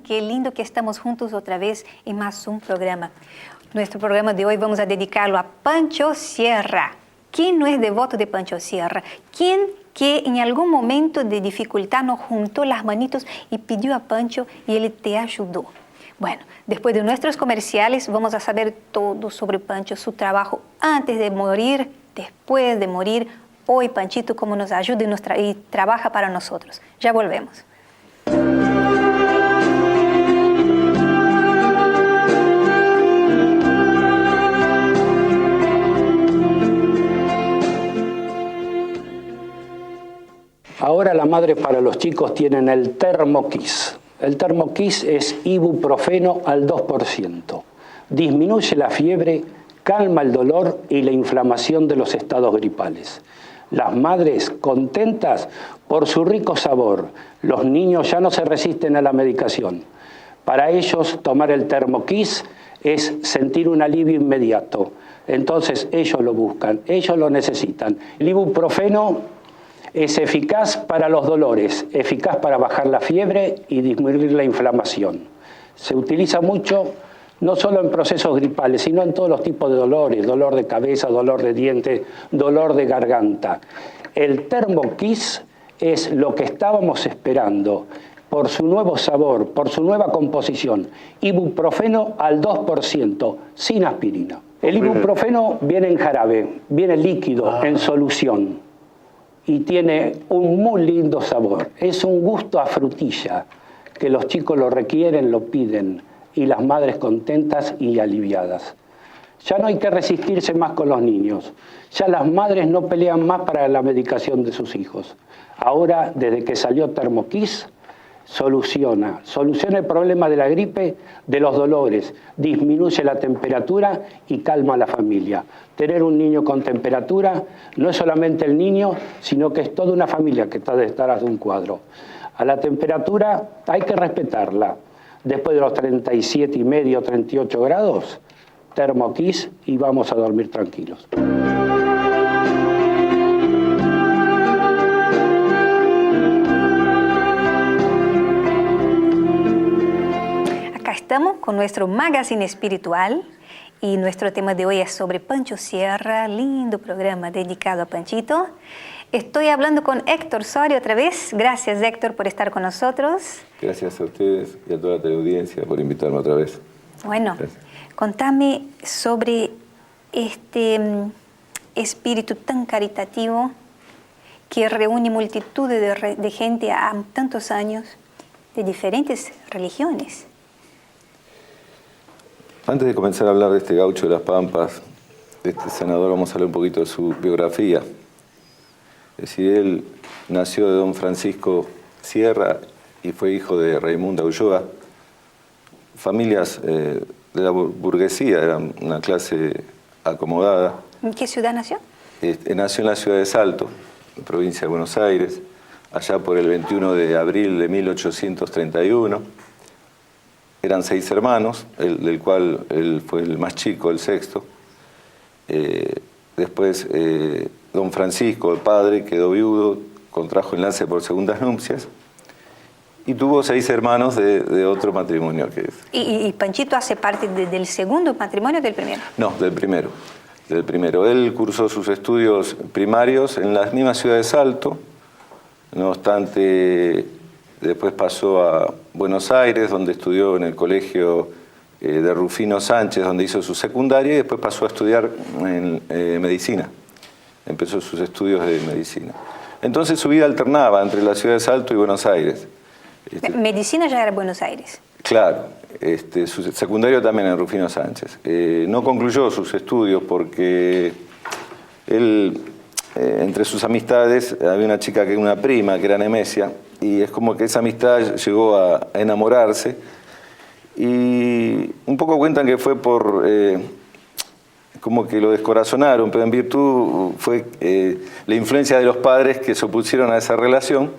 qué lindo que estamos juntos otra vez en más un programa. Nuestro programa de hoy vamos a dedicarlo a Pancho Sierra. ¿Quién no es devoto de Pancho Sierra? ¿Quién que en algún momento de dificultad nos juntó las manitos y pidió a Pancho y él te ayudó? Bueno, después de nuestros comerciales vamos a saber todo sobre Pancho, su trabajo antes de morir, después de morir. Hoy Panchito cómo nos ayuda y trabaja para nosotros. Ya volvemos. Ahora la madre para los chicos tienen el Thermo-Kiss. El Thermo-Kiss es ibuprofeno al 2%. Disminuye la fiebre, calma el dolor y la inflamación de los estados gripales. Las madres contentas por su rico sabor. Los niños ya no se resisten a la medicación. Para ellos tomar el Thermo-Kiss es sentir un alivio inmediato. Entonces ellos lo buscan, ellos lo necesitan. El ibuprofeno es eficaz para los dolores, eficaz para bajar la fiebre y disminuir la inflamación. Se utiliza mucho no solo en procesos gripales, sino en todos los tipos de dolores, dolor de cabeza, dolor de dientes, dolor de garganta. El Thermo-Kiss es lo que estábamos esperando por su nuevo sabor, por su nueva composición. Ibuprofeno al 2%, sin aspirina. El ibuprofeno viene en jarabe, viene líquido, en solución. Y tiene un muy lindo sabor. Es un gusto a frutilla, que los chicos lo requieren, lo piden, y las madres contentas y aliviadas. Ya no hay que resistirse más con los niños. Ya las madres no pelean más para la medicación de sus hijos. Ahora, desde que salió Thermo-Kiss, soluciona el problema de la gripe, de los dolores, disminuye la temperatura y calma a la familia. Tener un niño con temperatura no es solamente el niño, sino que es toda una familia que está detrás de un cuadro. A la temperatura hay que respetarla. Después de los 37,5, 38 grados, Thermo-Kiss y vamos a dormir tranquilos. Estamos con nuestro magazine espiritual y nuestro tema de hoy es sobre Pancho Sierra, lindo programa dedicado a Panchito. Estoy hablando con Héctor Soria otra vez. Gracias, Héctor, por estar con nosotros. Gracias a ustedes y a toda la teleaudiencia por invitarme otra vez. Bueno, gracias. Contame sobre este espíritu tan caritativo que reúne multitudes de gente a tantos años de diferentes religiones. Antes de comenzar a hablar de este gaucho de las Pampas, de este senador, vamos a hablar un poquito de su biografía. Es decir, él nació de don Francisco Sierra y fue hijo de Raimunda Ulloa. Familias de la burguesía, eran una clase acomodada. ¿En qué ciudad nació? Nació en la ciudad de Salto, en provincia de Buenos Aires, allá por el 21 de abril de 1831. Eran 6 hermanos, del cual él fue el más chico, el sexto. Después, don Francisco, el padre, quedó viudo, contrajo enlace por segundas nupcias y tuvo 6 hermanos de otro matrimonio. ¿Y Panchito hace parte del segundo matrimonio o del primero? No, del primero. Del primero. Él cursó sus estudios primarios en la misma ciudad de Salto, no obstante, después pasó a Buenos Aires, donde estudió en el colegio de Rufino Sánchez, donde hizo su secundaria, y después pasó a estudiar en medicina. Empezó sus estudios de medicina. Entonces su vida alternaba entre la ciudad de Salto y Buenos Aires. ¿Medicina ya era Buenos Aires? Claro, su secundario también en Rufino Sánchez. No concluyó sus estudios porque él, entre sus amistades, había una chica que era una prima, que era Nemesia, y es como que esa amistad llegó a enamorarse. Y un poco cuentan que fue por... como que lo descorazonaron, pero en virtud fue la influencia de los padres que se opusieron a esa relación,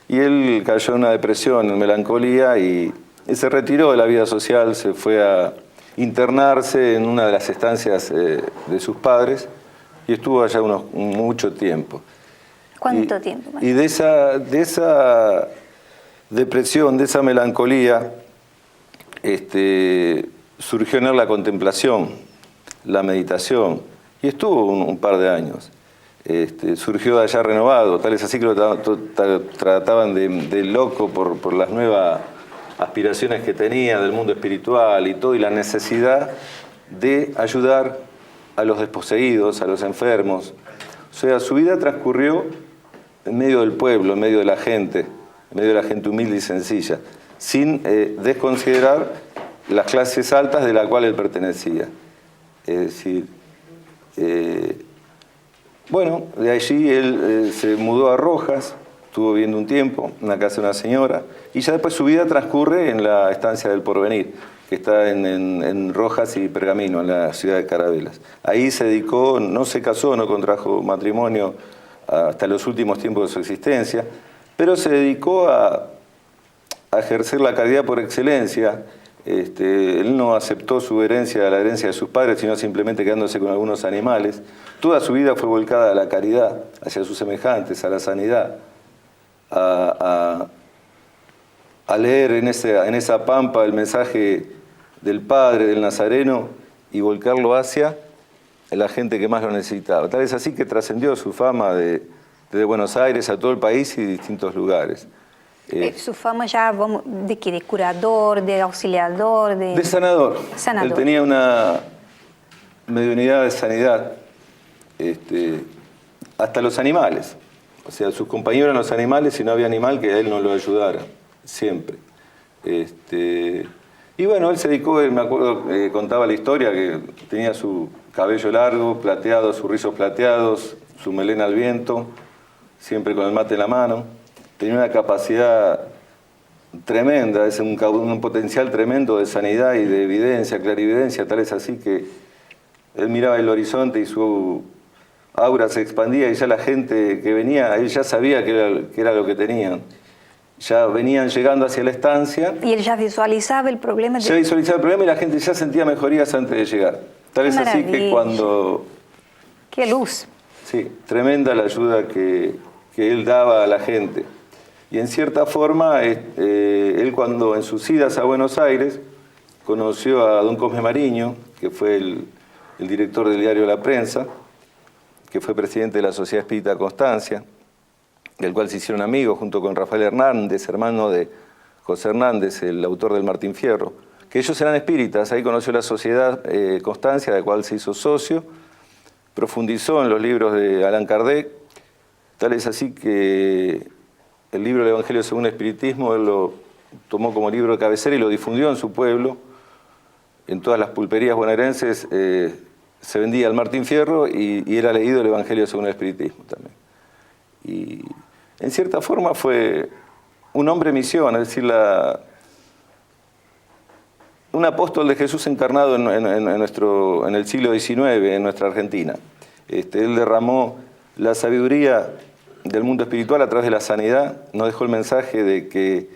y él cayó en una depresión, en melancolía, y se retiró de la vida social, se fue a internarse en una de las estancias de sus padres, y estuvo allá mucho tiempo. ¿Cuánto tiempo? Y de esa depresión, de esa melancolía, surgió en él la contemplación, la meditación, y estuvo un par de años. Surgió allá renovado, tal es así que lo trataban de loco por las nuevas aspiraciones que tenía del mundo espiritual y todo, y la necesidad de ayudar a los desposeídos, a los enfermos. O sea, su vida transcurrió en medio del pueblo, en medio de la gente humilde y sencilla, sin desconsiderar las clases altas de la cual él pertenecía. Es decir, bueno, de allí él se mudó a Rojas, estuvo viviendo un tiempo en la casa de una señora, y ya después su vida transcurre en la estancia del Porvenir, que está en Rojas y Pergamino, en la ciudad de Carabelas. Ahí se dedicó, no se casó, no contrajo matrimonio hasta los últimos tiempos de su existencia, pero se dedicó a ejercer la caridad por excelencia. Él no aceptó su herencia, la herencia de sus padres, sino simplemente quedándose con algunos animales. Toda su vida fue volcada a la caridad, hacia sus semejantes, a la sanidad, a leer en esa pampa el mensaje del Padre, del Nazareno, y volcarlo hacia la gente que más lo necesitaba. Tal es así que trascendió su fama desde Buenos Aires a todo el país y distintos lugares. Su fama ya, vamos, ¿de qué? ¿De curador, de auxiliador? De sanador. Sanador. Él tenía una mediunidad de sanidad, hasta los animales. O sea, sus compañeros eran los animales y no había animal que a él no lo ayudara, siempre. Y bueno, él se dedicó, me acuerdo, contaba la historia, que tenía su cabello largo, plateado, sus rizos plateados, su melena al viento, siempre con el mate en la mano. Tenía una capacidad tremenda, es un potencial tremendo de sanidad y de evidencia, clarividencia, tal es así que él miraba el horizonte y su aura se expandía y ya la gente que venía, él ya sabía que era lo que tenían. Ya venían llegando hacia la estancia. Y él ya visualizaba el problema. Ya visualizaba el problema y la gente ya sentía mejorías antes de llegar. Tal es así que cuando... ¡Qué luz! Sí, tremenda la ayuda que él daba a la gente. Y en cierta forma, él cuando en sus idas a Buenos Aires conoció a don Cosme Mariño, que fue el director del diario La Prensa, que fue presidente de la Sociedad Espírita Constancia, del cual se hicieron amigos junto con Rafael Hernández, hermano de José Hernández, el autor del Martín Fierro, que ellos eran espíritas. Ahí conoció la Sociedad Constancia, de la cual se hizo socio, profundizó en los libros de Allan Kardec, tal es así que el libro del Evangelio según el Espiritismo, él lo tomó como libro de cabecera y lo difundió en su pueblo. En todas las pulperías bonaerenses se vendía el Martín Fierro y era leído el Evangelio según el Espiritismo también. Y en cierta forma fue un hombre misión, es decir, un apóstol de Jesús encarnado en el siglo XIX, en nuestra Argentina. Él derramó la sabiduría del mundo espiritual a través de la sanidad, nos dejó el mensaje de que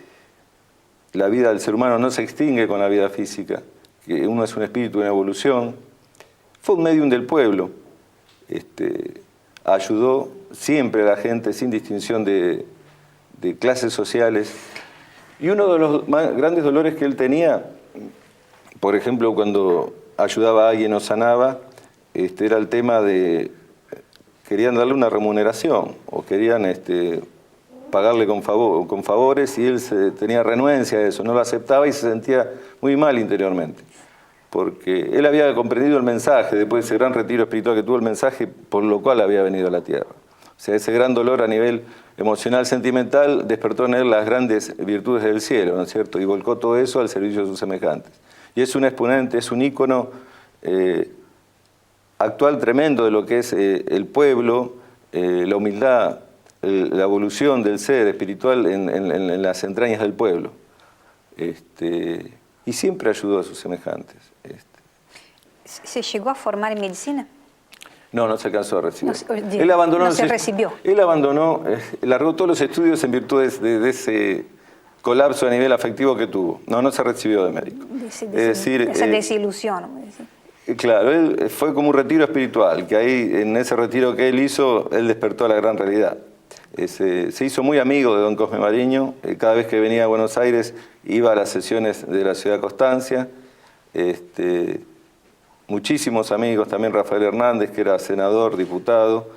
la vida del ser humano no se extingue con la vida física, que uno es un espíritu en evolución. Fue un medium del pueblo, ayudó siempre a la gente sin distinción de clases sociales. Y uno de los más grandes dolores que él tenía, por ejemplo, cuando ayudaba a alguien o sanaba, era el tema de querían darle una remuneración o querían pagarle con favores y él tenía renuencia a eso, no lo aceptaba y se sentía muy mal interiormente. Porque él había comprendido el mensaje, después de ese gran retiro espiritual que tuvo, el mensaje por lo cual había venido a la tierra. O sea, ese gran dolor a nivel emocional, sentimental, despertó en él las grandes virtudes del cielo, ¿no es cierto? Y volcó todo eso al servicio de sus semejantes. Y es un exponente, es un ícono actual tremendo de lo que es el pueblo, la humildad, la evolución del ser espiritual en las entrañas del pueblo. Y siempre ayudó a sus semejantes. ¿Se llegó a formar en medicina? No, no se alcanzó a recibir. Él abandonó, no se recibió. Él abandonó, largó todos los estudios en virtud de ese colapso a nivel afectivo que tuvo. No se recibió de médico. Es decir, esa desilusión. Claro, él fue como un retiro espiritual, que ahí en ese retiro que él hizo, él despertó a la gran realidad. Se hizo muy amigo de don Cosme Mariño. Cada vez que venía a Buenos Aires iba a las sesiones de la Ciudad Constancia. Muchísimos amigos, también Rafael Hernández, que era senador, diputado,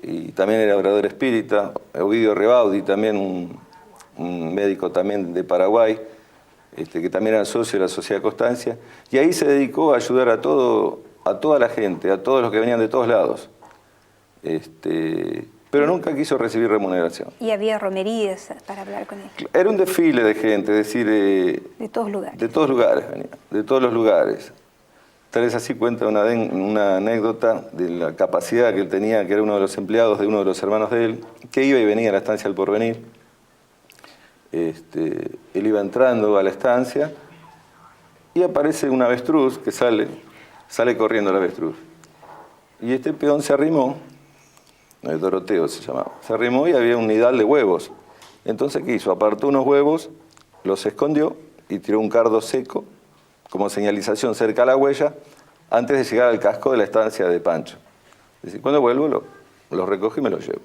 y también era orador espírita. Ovidio Rebaudi, también un médico también de Paraguay, que también era socio de la Sociedad Constancia. Y ahí se dedicó a ayudar a toda la gente, a todos los que venían de todos lados. Pero nunca quiso recibir remuneración. Y había romerías para hablar con él. Era un desfile de gente, es decir... de todos lugares. De todos lugares venía, de todos los lugares. Tal vez así cuenta una anécdota de la capacidad que él tenía, que era uno de los empleados de uno de los hermanos de él, que iba y venía a la estancia del Porvenir. Él iba entrando a la estancia y aparece un avestruz que sale corriendo el avestruz. Y este peón se arrimó, Doroteo se llamaba, se arrimó y había un nidal de huevos. Entonces, ¿qué hizo? Apartó unos huevos, los escondió y tiró un cardo seco como señalización cerca a la huella antes de llegar al casco de la estancia de Pancho. Es decir, cuando vuelvo los recojo y me los llevo.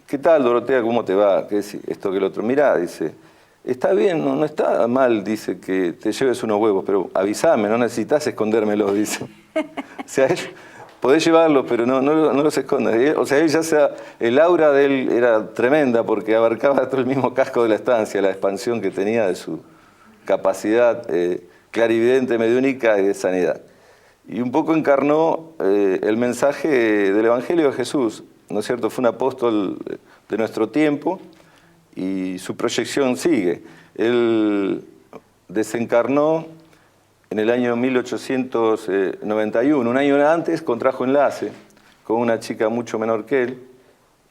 ¿Qué tal, Dorotea? ¿Cómo te va? ¿Qué es esto que el otro? Mirá, dice, está bien, no está mal, dice, que te lleves unos huevos, pero avísame, no necesitas escondérmelos, dice. O sea, podés llevarlos, pero no los escondas. O sea, el aura de él era tremenda porque abarcaba todo el mismo casco de la estancia, la expansión que tenía de su capacidad clarividente, mediúnica y de sanidad. Y un poco encarnó el mensaje del Evangelio de Jesús, ¿no es cierto? Fue un apóstol de nuestro tiempo y su proyección sigue. Él desencarnó en el año 1891, un año antes contrajo enlace con una chica mucho menor que él.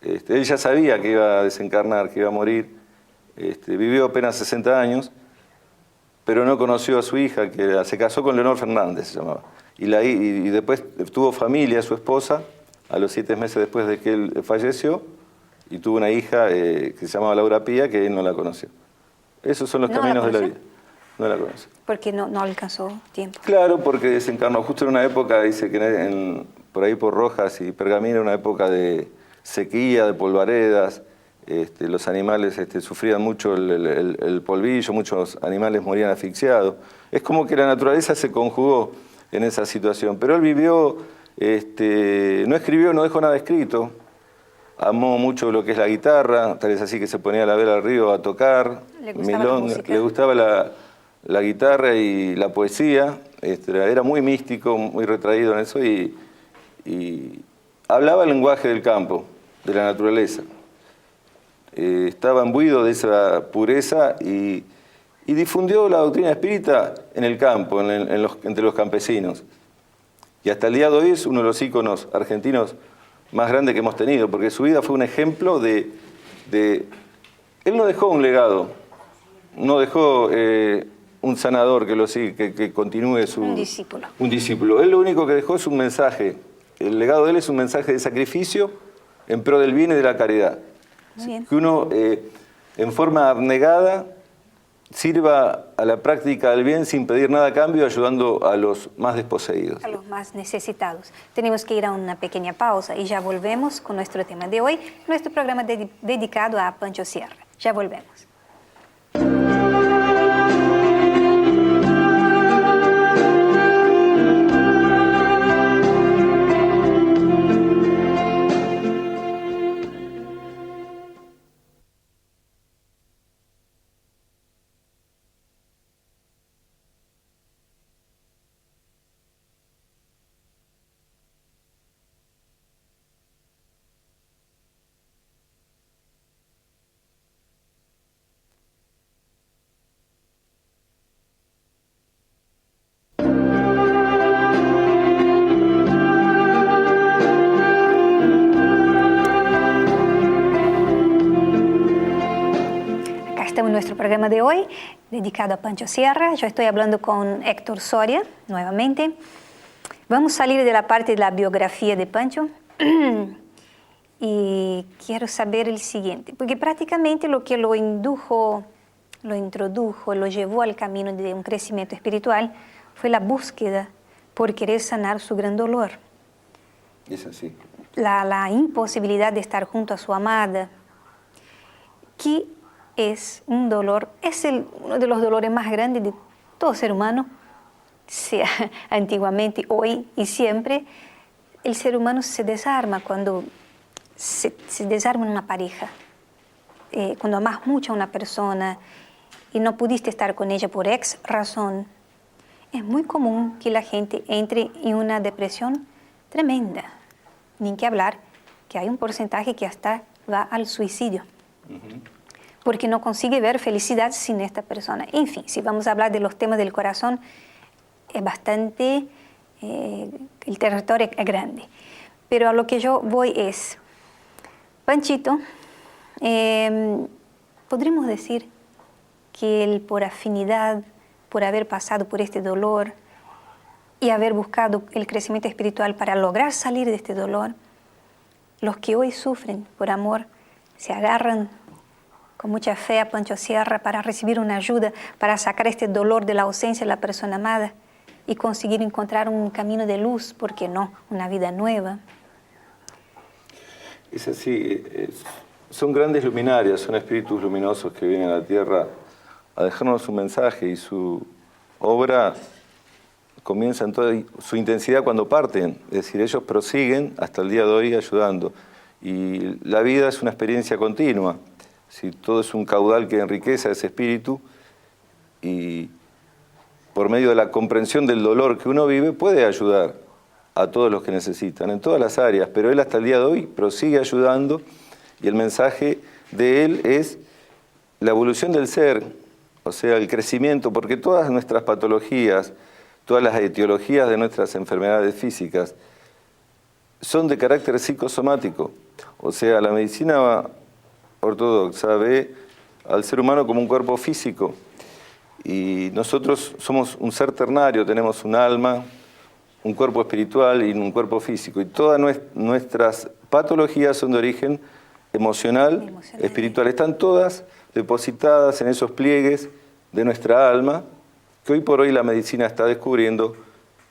Él ya sabía que iba a desencarnar, que iba a morir. Vivió apenas 60 años, pero no conoció a su hija, que se casó con Leonor Fernández, se llamaba. Y después tuvo familia, su esposa, a los 7 meses después de que él falleció, y tuvo una hija que se llamaba Laura Pía, que él no la conoció. Esos son los caminos de la vida. No la conoce. Porque no alcanzó tiempo. Claro, porque desencarnó justo en una época, dice que por ahí por Rojas y Pergamino, una época de sequía, de polvaredas. Los animales sufrían mucho el polvillo, muchos animales morían asfixiados. Es como que la naturaleza se conjugó en esa situación. Pero él vivió, no escribió, no dejó nada escrito. Amó mucho lo que es la guitarra, tal vez así que se ponía a la vera al río a tocar. Le gustaba la música. Le gustaba la guitarra y la poesía. Era muy místico, muy retraído en eso y hablaba el lenguaje del campo, de la naturaleza. Estaba imbuido de esa pureza y difundió la doctrina espírita en el campo, entre los campesinos. Y hasta el día de hoy es uno de los íconos argentinos más grandes que hemos tenido, porque su vida fue un ejemplo de él no dejó un legado, no dejó un sanador que lo sigue, que continúe su... Un discípulo. Un discípulo. Él lo único que dejó es un mensaje. El legado de él es un mensaje de sacrificio en pro del bien y de la caridad. Bien. Que uno, en forma abnegada, sirva a la práctica del bien sin pedir nada a cambio, ayudando a los más desposeídos. A los más necesitados. Tenemos que ir a una pequeña pausa y ya volvemos con nuestro tema de hoy, nuestro programa dedicado a Pancho Sierra. Ya volvemos. Estamos en nuestro programa de hoy, dedicado a Pancho Sierra. Yo estoy hablando con Héctor Soria, nuevamente. Vamos a salir de la parte de la biografía de Pancho y quiero saber el siguiente, porque prácticamente lo que lo introdujo, lo llevó al camino de un crecimiento espiritual fue la búsqueda por querer sanar su gran dolor. Es así. la imposibilidad de estar junto a su amada, que es un dolor, es uno de los dolores más grandes de todo ser humano, sea antiguamente, hoy y siempre. El ser humano se desarma cuando se desarma en una pareja. Cuando amas mucho a una persona y no pudiste estar con ella por X razón, es muy común que la gente entre en una depresión tremenda. Ni que hablar que hay un porcentaje que hasta va al suicidio. Porque no consigue ver felicidad sin esta persona. En fin, si vamos a hablar de los temas del corazón, es bastante, el territorio es grande. Pero a lo que yo voy es, Panchito, podríamos decir que él por afinidad, por haber pasado por este dolor y haber buscado el crecimiento espiritual para lograr salir de este dolor, los que hoy sufren por amor se agarran con mucha fe a Pancho Sierra para recibir una ayuda, para sacar este dolor de la ausencia de la persona amada y conseguir encontrar un camino de luz, ¿por qué no? Una vida nueva. Es así, son grandes luminarias, son espíritus luminosos que vienen a la tierra a dejarnos un mensaje, y su obra comienza en toda su intensidad cuando parten, es decir, ellos prosiguen hasta el día de hoy ayudando. Y la vida es una experiencia continua, si todo es un caudal que enriquece a ese espíritu, y por medio de la comprensión del dolor que uno vive puede ayudar a todos los que necesitan, en todas las áreas, pero él hasta el día de hoy prosigue ayudando, y el mensaje de él es la evolución del ser, o sea, el crecimiento, porque todas nuestras patologías, todas las etiologías de nuestras enfermedades físicas son de carácter psicosomático, o sea, la medicina ortodoxa ve al ser humano como un cuerpo físico, y nosotros somos un ser ternario, tenemos un alma, un cuerpo espiritual y un cuerpo físico, y todas nuestras patologías son de origen emocional, espiritual, están todas depositadas en esos pliegues de nuestra alma, que hoy por hoy la medicina está descubriendo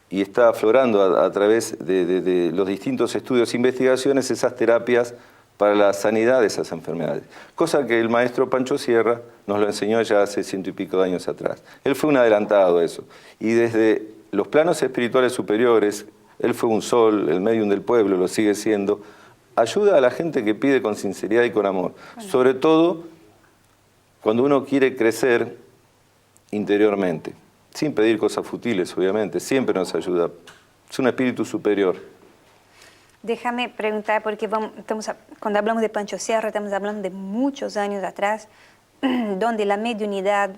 y está aflorando a través de los distintos estudios e investigaciones esas terapias para la sanidad de esas enfermedades. Cosa que el maestro Pancho Sierra nos lo enseñó ya hace 100 y pico de años atrás. Él fue un adelantado a eso. Y desde los planos espirituales superiores, él fue un sol, el médium del pueblo, lo sigue siendo, ayuda a la gente que pide con sinceridad y con amor. Bueno. Sobre todo cuando uno quiere crecer interiormente, sin pedir cosas futiles, obviamente, siempre nos ayuda. Es un espíritu superior. Déjame preguntar, porque cuando hablamos de Pancho Sierra, estamos hablando de muchos años atrás, donde la mediunidad,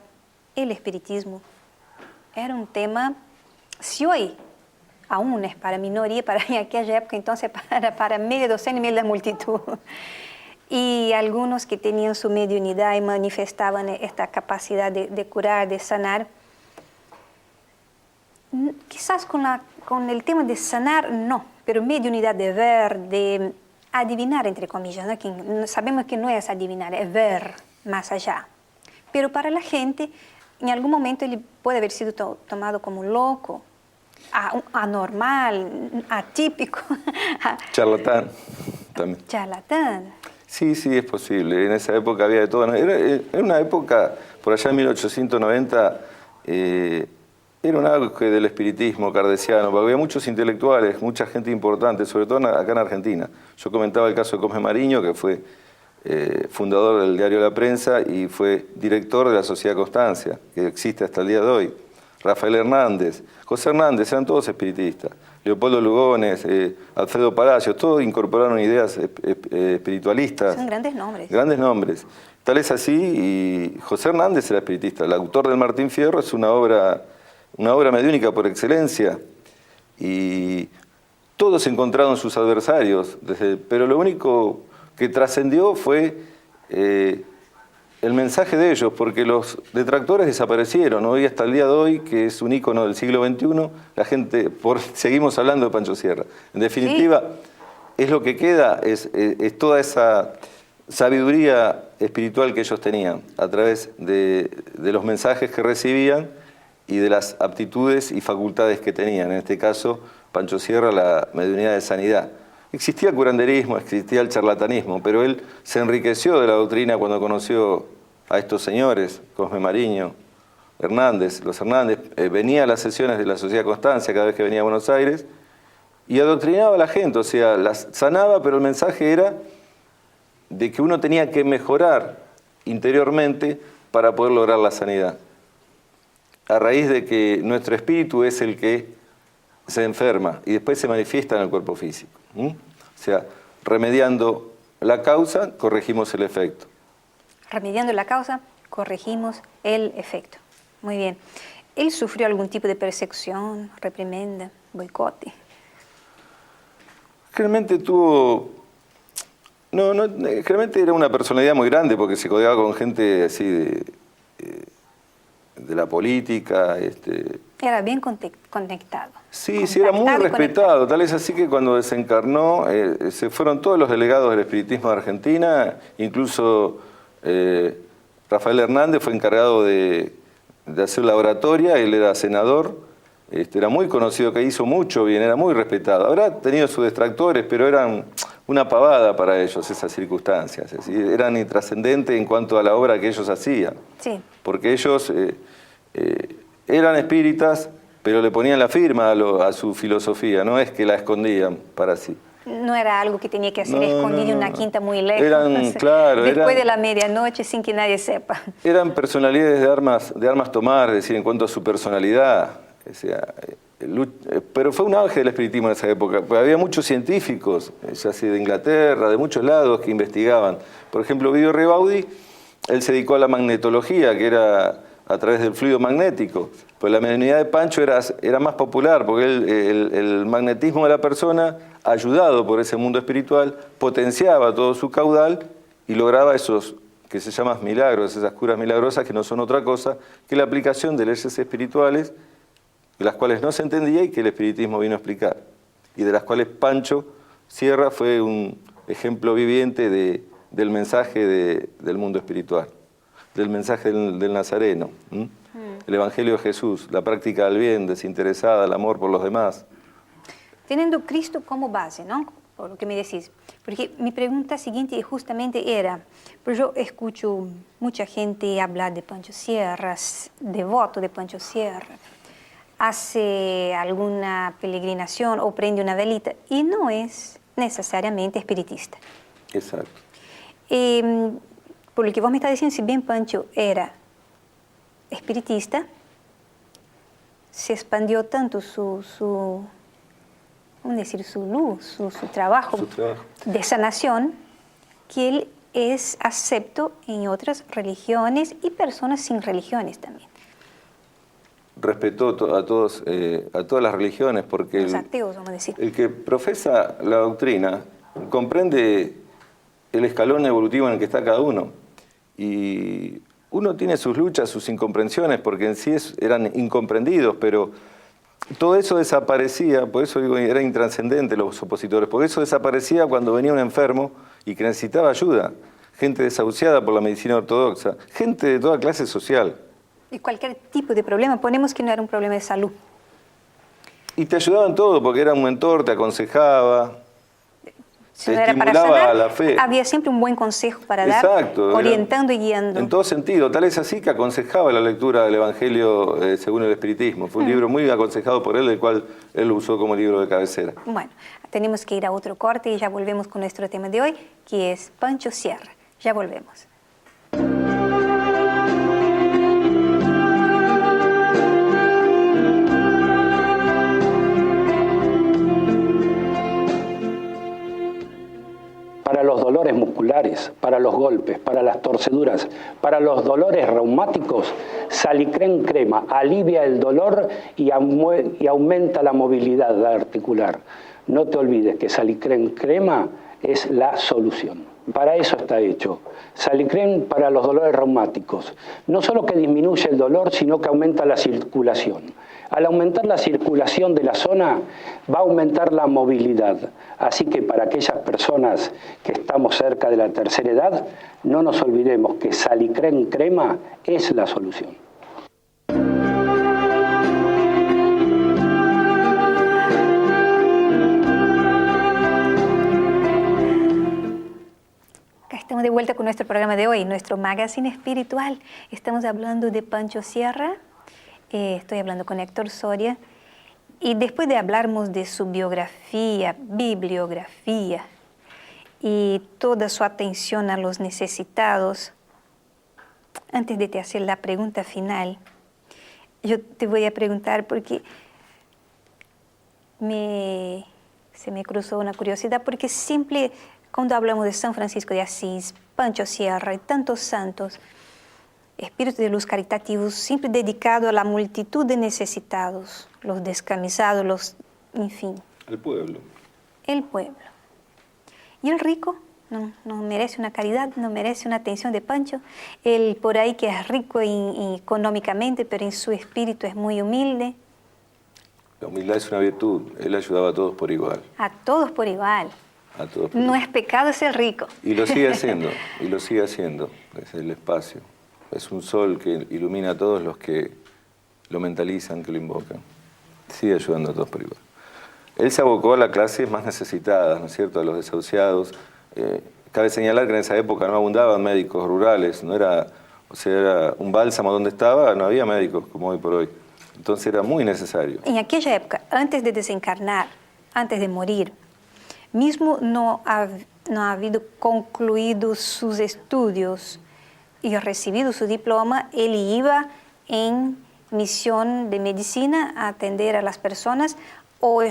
el espiritismo, era un tema, si hoy aún es para minoría, para en aquella época entonces para media docena y media de la multitud. Y algunos que tenían su mediunidad y manifestaban esta capacidad de curar, de sanar, quizás con el tema de sanar no, pero mediunidad de ver, de adivinar, entre comillas, ¿no? Que sabemos que no es adivinar, es ver más allá. Pero para la gente, en algún momento él puede haber sido tomado como loco, anormal, atípico. Charlatán también. Charlatán. Sí, es posible. En esa época había de todo. Era una época, por allá en 1890, era un auge del espiritismo kardeciano, porque había muchos intelectuales, mucha gente importante, sobre todo acá en Argentina. Yo comentaba el caso de Cosme Mariño, que fue fundador del diario La Prensa y fue director de la Sociedad Constancia, que existe hasta el día de hoy. Rafael Hernández, José Hernández, eran todos espiritistas. Leopoldo Lugones, Alfredo Palacios, todos incorporaron ideas espiritualistas. Son grandes nombres. Grandes nombres. Tal es así, y José Hernández era espiritista. El autor del Martín Fierro es una obra mediúnica por excelencia. Y todos encontraron sus adversarios, pero lo único que trascendió fue el mensaje de ellos, porque los detractores desaparecieron. Hoy, hasta el día de hoy, que es un ícono del siglo XXI, la gente, seguimos hablando de Pancho Sierra. En definitiva, sí, es lo que queda, es toda esa sabiduría espiritual que ellos tenían, a través de los mensajes que recibían y de las aptitudes y facultades que tenían. En este caso, Pancho Sierra, la mediunidad de sanidad. Existía el curanderismo, existía el charlatanismo, pero él se enriqueció de la doctrina cuando conoció a estos señores, Cosme Mariño, Hernández. Los Hernández venía a las sesiones de la Sociedad Constancia cada vez que venía a Buenos Aires y adoctrinaba a la gente, o sea, las sanaba, pero el mensaje era de que uno tenía que mejorar interiormente para poder lograr la sanidad. A raíz de que nuestro espíritu es el que se enferma y después se manifiesta en el cuerpo físico. O sea, remediando la causa, corregimos el efecto. Remediando la causa, corregimos el efecto. Muy bien. ¿Él sufrió algún tipo de persecución, reprimenda, boicote? Realmente realmente era una personalidad muy grande porque se codeaba con gente así de la política. Era bien conectado. Sí, era muy respetado. Tal es así que cuando desencarnó, se fueron todos los delegados del espiritismo de Argentina, incluso Rafael Hernández fue encargado de hacer la oratoria, él era senador. Era muy conocido, que hizo mucho bien, era muy respetado. Habrá tenido sus detractores, pero eran una pavada para ellos esas circunstancias. Es decir, eran intrascendentes en cuanto a la obra que ellos hacían. Sí. Porque ellos eran espíritas, pero le ponían la firma a su filosofía, no es que la escondían para sí. No era algo que tenía que hacer escondido en una quinta muy lejos. Después de la medianoche sin que nadie sepa. Eran personalidades de armas tomar, es decir, en cuanto a su personalidad. O sea, pero fue un auge del espiritismo en esa época, porque había muchos científicos, ya sea de Inglaterra, de muchos lados, que investigaban. Por ejemplo, Guido Rebaudi, él se dedicó a la magnetología, que era a través del fluido magnético. Pues la mediunidad de Pancho era más popular, porque el magnetismo de la persona, ayudado por ese mundo espiritual, potenciaba todo su caudal y lograba esos que se llaman milagros, esas curas milagrosas que no son otra cosa que la aplicación de leyes espirituales, de las cuales no se entendía y que el espiritismo vino a explicar, y de las cuales Pancho Sierra fue un ejemplo viviente del mensaje del mundo espiritual, del mensaje del Nazareno, el Evangelio de Jesús, la práctica del bien, desinteresada, el amor por los demás. Teniendo Cristo como base, ¿no? Por lo que me decís. Porque mi pregunta siguiente justamente era, pues yo escucho mucha gente hablar de Pancho Sierra, devoto de Pancho Sierra, hace alguna peregrinación o prende una velita y no es necesariamente espiritista. Exacto. Por lo que vos me estás diciendo, si bien Pancho era espiritista, se expandió tanto su luz, su trabajo de sanación, que él es acepto en otras religiones y personas sin religiones también. Respetó a todas las religiones, porque los ateos, vamos a decir. El que profesa la doctrina comprende el escalón evolutivo en el que está cada uno. Y uno tiene sus luchas, sus incomprensiones, porque en sí eran incomprendidos, pero todo eso desaparecía, por eso digo, era intrascendente los opositores, porque eso desaparecía cuando venía un enfermo y que necesitaba ayuda, gente desahuciada por la medicina ortodoxa, gente de toda clase social. Y cualquier tipo de problema, ponemos que no era un problema de salud. Y te ayudaban todo, porque era un mentor, te aconsejaba, si te no era estimulaba para sanar, la fe. Había siempre un buen consejo para dar, orientando y guiando. En todo sentido, tal es así que aconsejaba la lectura del Evangelio según el Espiritismo. Fue un libro muy aconsejado por él, el cual él lo usó como libro de cabecera. Bueno, tenemos que ir a otro corte y ya volvemos con nuestro tema de hoy, que es Pancho Sierra. Ya volvemos. Para los dolores musculares, para los golpes, para las torceduras, para los dolores reumáticos, Salicren Crema alivia el dolor y aumenta la movilidad articular. No te olvides que Salicren Crema es la solución. Para eso está hecho. Salicren para los dolores reumáticos. No solo que disminuye el dolor, sino que aumenta la circulación. Al aumentar la circulación de la zona, va a aumentar la movilidad. Así que para aquellas personas que estamos cerca de la tercera edad, no nos olvidemos que Salicren Crema es la solución. Estamos de vuelta con nuestro programa de hoy, nuestro magazine espiritual. Estamos hablando de Pancho Sierra. Estoy hablando con Héctor Soria. Y después de hablarmos de su biografía, bibliografía y toda su atención a los necesitados, antes de te hacer la pregunta final, yo te voy a preguntar porque se me cruzó una curiosidad, porque siempre cuando hablamos de San Francisco de Asís, Pancho Sierra y tantos santos, espíritus de luz caritativos, siempre dedicados a la multitud de necesitados, los descamisados, en fin. El pueblo. El pueblo. ¿Y el rico? No merece una caridad, no merece una atención de Pancho. Él por ahí que es rico económicamente, pero en su espíritu es muy humilde. La humildad es una virtud. Él ayudaba a todos por igual. A todos por igual. A todos por No igual. es pecado ser rico. Y lo sigue haciendo, y lo sigue haciendo. Es el espacio. Es un sol que ilumina a todos los que lo mentalizan, que lo invocan. Sigue ayudando a todos por igual. Él se abocó a las clases más necesitadas, ¿no es cierto?, a los desahuciados. Cabe señalar que en esa época no abundaban médicos rurales, no era, o sea, era un bálsamo donde estaba, no había médicos como hoy por hoy. Entonces era muy necesario. En aquella época, antes de desencarnar, antes de morir, mismo no ha habido concluido sus estudios y recibido su diploma, él iba en misión de medicina a atender a las personas, o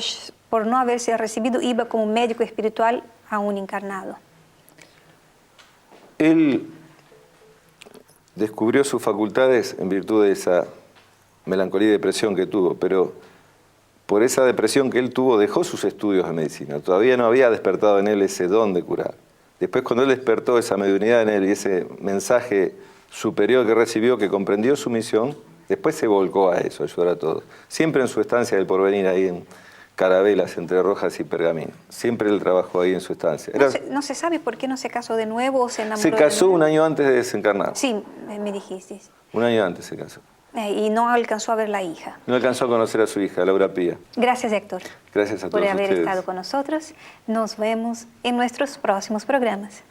por no haberse recibido, iba como médico espiritual aún encarnado. Él descubrió sus facultades en virtud de esa melancolía y depresión que tuvo, pero por esa depresión que él tuvo dejó sus estudios de medicina. Todavía no había despertado en él ese don de curar. Después, cuando él despertó esa mediunidad en él y ese mensaje superior que recibió, que comprendió su misión, después se volcó a eso, a ayudar a todos. Siempre en su estancia del Porvenir, ahí en Carabelas, entre Rojas y Pergamino. Siempre él trabajó ahí en su estancia. No se sabe por qué no se casó de nuevo o se enamoró. Se casó de nuevo. un año antes de desencarnar. Sí, me dijiste. Un año antes se casó. Y no alcanzó a ver la hija. No alcanzó a conocer a su hija, Laura Pía. Gracias, Héctor. Gracias a todos por haber ustedes. estado con nosotros. Nos vemos en nuestros próximos programas.